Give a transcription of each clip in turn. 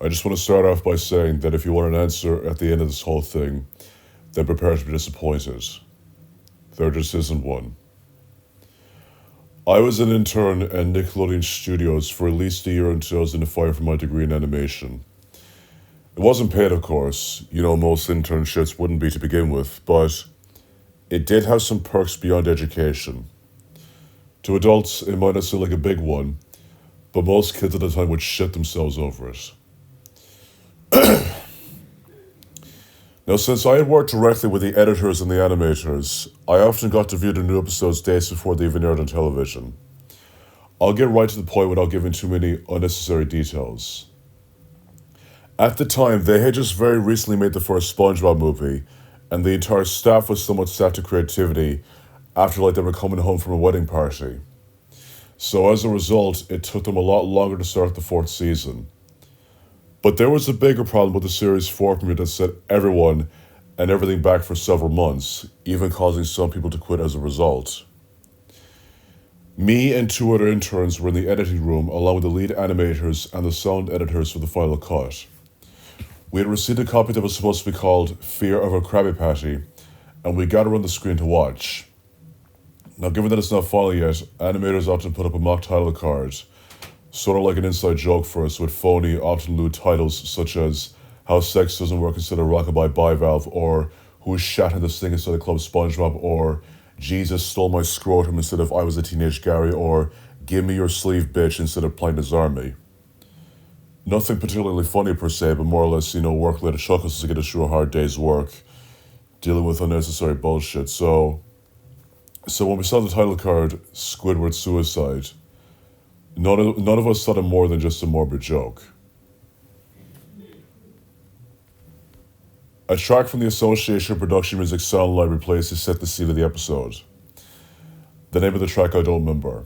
I just want to start off by saying that if you want an answer at the end of this whole thing, then prepare to be disappointed. There just isn't one. I was an intern at Nickelodeon Studios for at least a year until I was in the fire for my degree in animation. It wasn't paid, of course. Most internships wouldn't be to begin with, but it did have some perks beyond education. To adults, it might not seem like a big one, but most kids at the time would shit themselves over it. Now, since I had worked directly with the editors and the animators, I often got to view the new episodes days before they even aired on television. I'll get right to the point without giving too many unnecessary details. At the time, they had just very recently made the first SpongeBob movie, and the entire staff was somewhat sapped to creativity after they were coming home from a wedding party. So as a result, it took them a lot longer to start the fourth season. But there was a bigger problem with the series' 4 premiere that set everyone and everything back for several months, even causing some people to quit as a result. Me and 2 other interns were in the editing room along with the lead animators and the sound editors for the final cut. We had received a copy that was supposed to be called Fear of a Krabby Patty, and we got it on the screen to watch. Now, given that it's not final yet, animators often put up a mock title card, sort of like an inside joke for us, with phony, often lewd titles such as How Sex Doesn't Work Instead of Rockabye Bivalve, or Who's Shat in the Sting Instead of Club SpongeBob, or Jesus Stole My Scrotum instead of I Was a Teenage Gary, or Give Me Your Sleeve Bitch instead of Plant His Army. Nothing particularly funny per se, but more or less, work-related chuckles to get us through a hard day's work, dealing with unnecessary bullshit. So when we saw the title card, Squidward Suicide, none of us thought it more than just a morbid joke. A track from the Association Production Music Sound Library plays to set the scene of the episode. The name of the track I don't remember.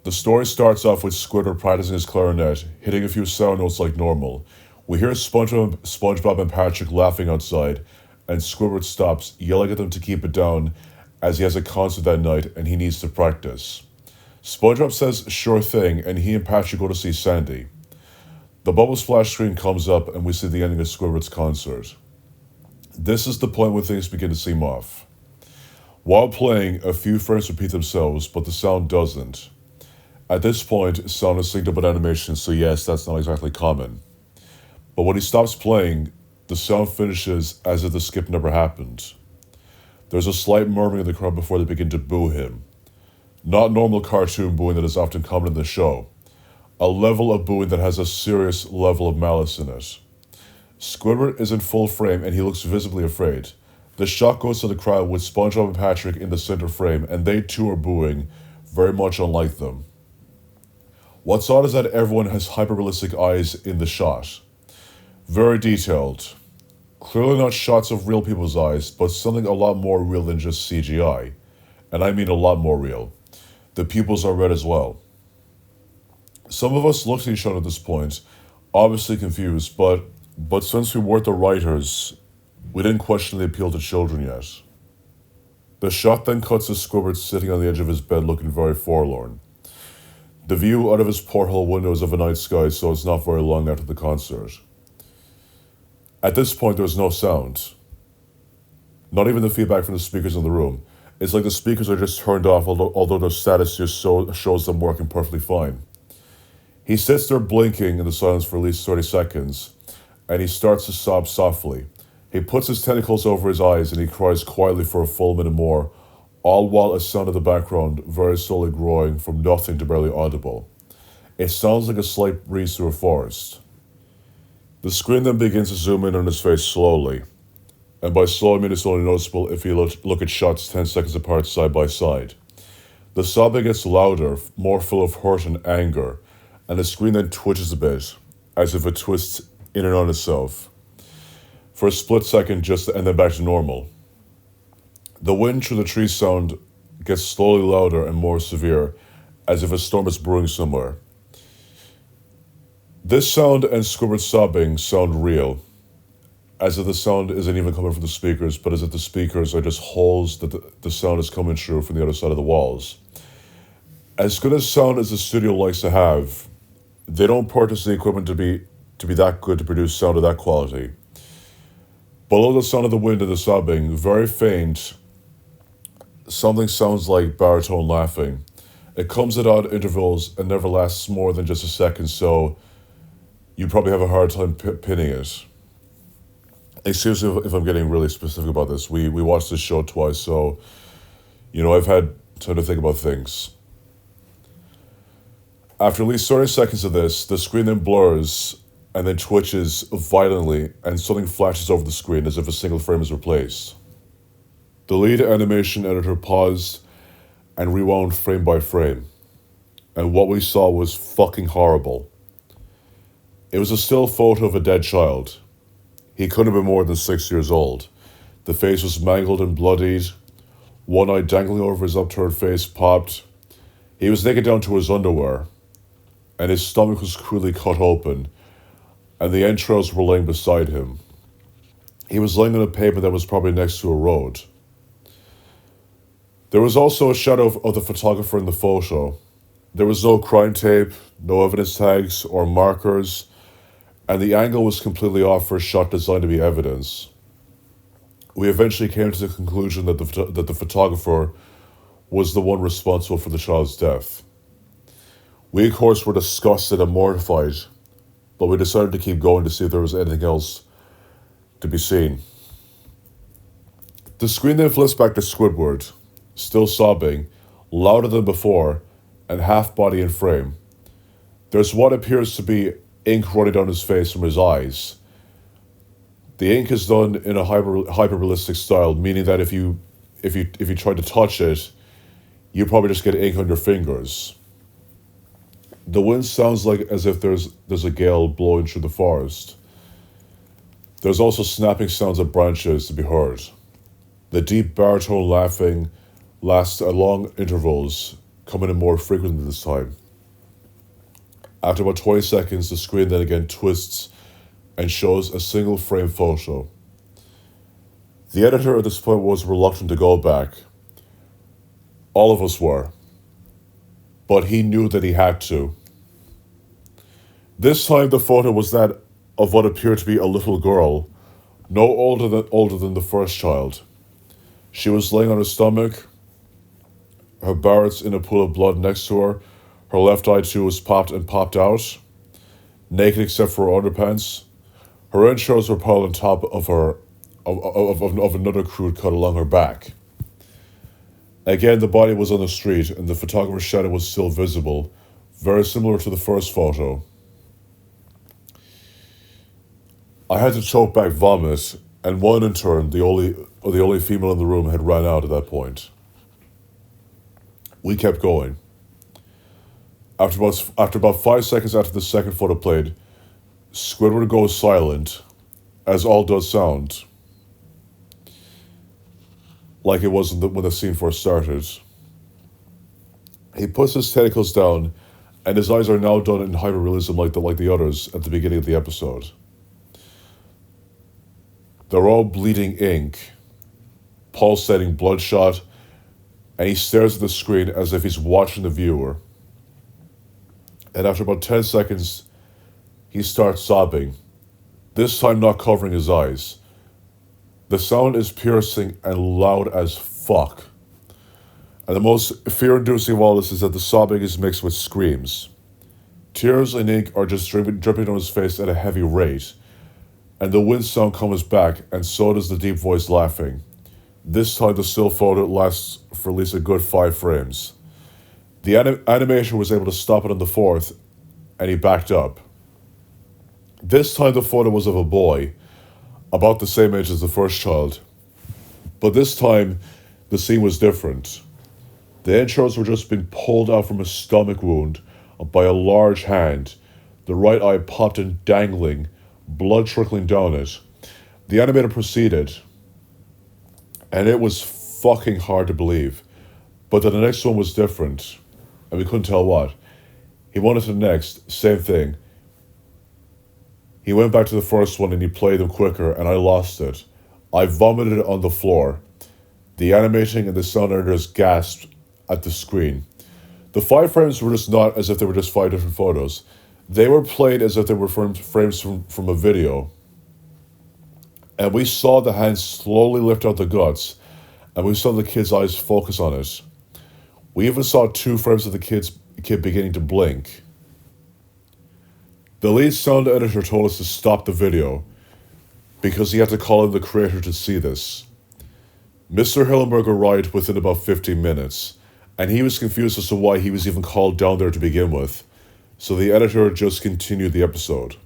The story starts off with Squidward practicing his clarinet, hitting a few sound notes like normal. We hear SpongeBob and Patrick laughing outside, and Squidward stops, yelling at them to keep it down, as he has a concert that night and he needs to practice. SpongeBob says sure thing, and he and Patrick go to see Sandy. The bubble splash screen comes up and we see the ending of Squidward's concert. This is the point when things begin to seem off. While playing, a few frames repeat themselves, but the sound doesn't. At this point, sound is synced up with animation, so yes, that's not exactly common. But when he stops playing, the sound finishes as if the skip never happened. There's a slight murmuring in the crowd before they begin to boo him. Not normal cartoon booing that is often common in the show. A level of booing that has a serious level of malice in it. Squidward is in full frame and he looks visibly afraid. The shot goes to the crowd with SpongeBob and Patrick in the center frame, and they too are booing, very much unlike them. What's odd is that everyone has hyper-realistic eyes in the shot. Very detailed. Clearly not shots of real people's eyes, but something a lot more real than just CGI. And I mean a lot more real. The pupils are red as well. Some of us looked at each other at this point, obviously confused, but since we weren't the writers, we didn't question the appeal to children yet. The shot then cuts to Squidward sitting on the edge of his bed looking very forlorn. The view out of his porthole window is of a night sky, so it's not very long after the concert. At this point, there's no sound. Not even the feedback from the speakers in the room. It's like the speakers are just turned off, although their status just shows them working perfectly fine. He sits there blinking in the silence for at least 30 seconds, and he starts to sob softly. He puts his tentacles over his eyes and he cries quietly for a full minute more, all while a sound in the background very slowly growing from nothing to barely audible. It sounds like a slight breeze through a forest. The screen then begins to zoom in on his face slowly. And by slow I mean it's only noticeable if you look at shots 10 seconds apart side by side. The sobbing gets louder, more full of hurt and anger, and the screen then twitches a bit, as if it twists in and on itself. For a split second and then back to normal. The wind through the trees sound gets slowly louder and more severe, as if a storm is brewing somewhere. This sound and Squidward's sobbing sound real, as if the sound isn't even coming from the speakers, but as if the speakers are just holes that the sound is coming through from the other side of the walls. As good as sound as the studio likes to have, they don't purchase the equipment to be that good to produce sound of that quality. Below the sound of the wind and the sobbing, very faint, something sounds like baritone laughing. It comes at odd intervals and never lasts more than just a second, so you probably have a hard time pinning it. Excuse me if I'm getting really specific about this. We watched this show twice, so, I've had time to think about things. After at least 30 seconds of this, the screen then blurs and then twitches violently, and something flashes over the screen as if a single frame is replaced. The lead animation editor paused and rewound frame by frame, and what we saw was fucking horrible. It was a still photo of a dead child. He couldn't have been more than 6 years old. The face was mangled and bloodied, one eye dangling over his upturned face popped. He was naked down to his underwear, and his stomach was crudely cut open, and the entrails were laying beside him. He was laying on a pavement that was probably next to a road. There was also a shadow of the photographer in the photo. There was no crime tape, no evidence tags or markers, and the angle was completely off for a shot designed to be evidence. We eventually came to the conclusion that the photographer was the one responsible for the child's death. We, of course, were disgusted and mortified, but we decided to keep going to see if there was anything else to be seen. The screen then flips back to Squidward, still sobbing, louder than before, and half body in frame. There's what appears to be ink running down his face from his eyes. The ink is done in a hyper-realistic style, meaning that if you try to touch it, you probably just get ink on your fingers. The wind sounds like as if there's a gale blowing through the forest. There's also snapping sounds of branches to be heard. The deep baritone laughing lasts at long intervals, coming in more frequently this time. After about 20 seconds, the screen then again twists and shows a single frame photo. The editor at this point was reluctant to go back. All of us were. But he knew that he had to. This time the photo was that of what appeared to be a little girl, no older than the first child. She was laying on her stomach, her Barrett's in a pool of blood next to her. Her left eye too was popped out, naked except for her underpants. Her entrails were piled on top of her of another crude cut along her back. Again, the body was on the street, and the photographer's shadow was still visible, very similar to the first photo. I had to choke back vomit, and one intern, the only female in the room, had ran out at that point. We kept going. After about 5 seconds after the second photo played, Squidward goes silent, as all does sound, like it was when the scene first started. He puts his tentacles down, and his eyes are now done in hyperrealism like the others at the beginning of the episode. They're all bleeding ink, pulsating bloodshot, and he stares at the screen as if he's watching the viewer. And after about 10 seconds, he starts sobbing, this time not covering his eyes. The sound is piercing and loud as fuck. And the most fear-inducing of all this is that the sobbing is mixed with screams. Tears and ink are just dripping on his face at a heavy rate, and the wind sound comes back, and so does the deep voice laughing. This time the still photo lasts for at least a good 5 frames. The animator was able to stop it on the 4th, and he backed up. This time the photo was of a boy, about the same age as the first child. But this time, the scene was different. The entrails were just being pulled out from a stomach wound by a large hand, the right eye popped and dangling, blood trickling down it. The animator proceeded, and it was fucking hard to believe. But then the next one was different, and we couldn't tell what. He went into the next, same thing. He went back to the first one and he played them quicker, and I lost it. I vomited on the floor. The animating and the sound editors gasped at the screen. The 5 frames were just not as if they were just 5 different photos. They were played as if they were frames from a video, and we saw the hand slowly lift out the guts, and we saw the kid's eyes focus on it. We even saw 2 frames of the kid beginning to blink. The lead sound editor told us to stop the video because he had to call in the creator to see this. Mr. Hillenberg arrived within about 15 minutes, and he was confused as to why he was even called down there to begin with, so the editor just continued the episode.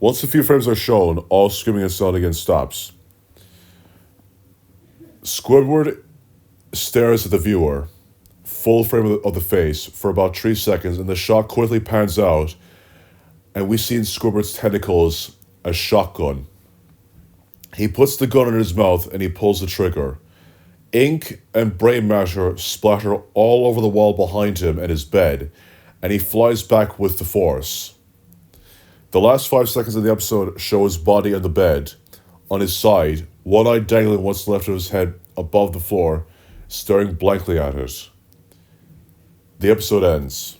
Once a few frames are shown, all screaming and sound again stops. Squidward stares at the viewer, full frame of the face, for about 3 seconds, and the shot quickly pans out, and we see in Squidward's tentacles a shotgun. He puts the gun in his mouth and he pulls the trigger. Ink and brain matter splatter all over the wall behind him and his bed, and he flies back with the force. The last 5 seconds of the episode show his body on the bed, on his side, one eye dangling what's left of his head above the floor, staring blankly at it. The episode ends.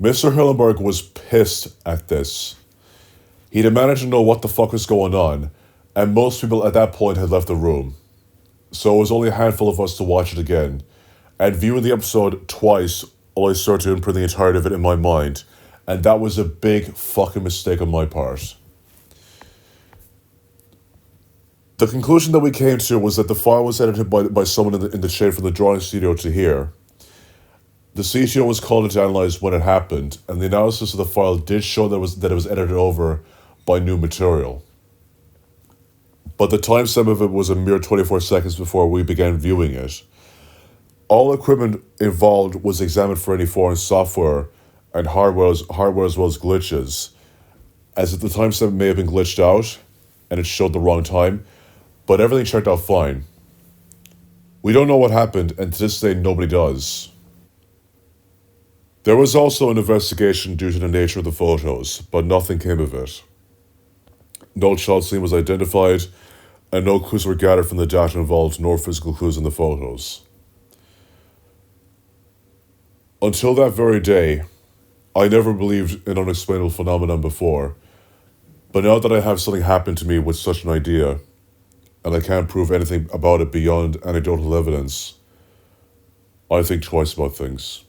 Mr. Hillenberg was pissed at this. He demanded to know what the fuck was going on, and most people at that point had left the room. So it was only a handful of us to watch it again, and viewing the episode twice, I started to imprint the entirety of it in my mind, and that was a big fucking mistake on my part. The conclusion that we came to was that the file was edited by someone in the shade from the drawing studio to here. The CTO was called in to analyze when it happened, and the analysis of the file did show that it was edited over by new material. But the timestamp of it was a mere 24 seconds before we began viewing it. All equipment involved was examined for any foreign software and hardware as well as glitches, as if the timestamp may have been glitched out and it showed the wrong time, but everything checked out fine. We don't know what happened, and to this day nobody does. There was also an investigation due to the nature of the photos, but nothing came of it. No child scene was identified, and no clues were gathered from the data involved, nor physical clues in the photos. Until that very day, I never believed in unexplainable phenomenon before, but now that I have something happen to me with such an idea, and I can't prove anything about it beyond anecdotal evidence, I think twice about things.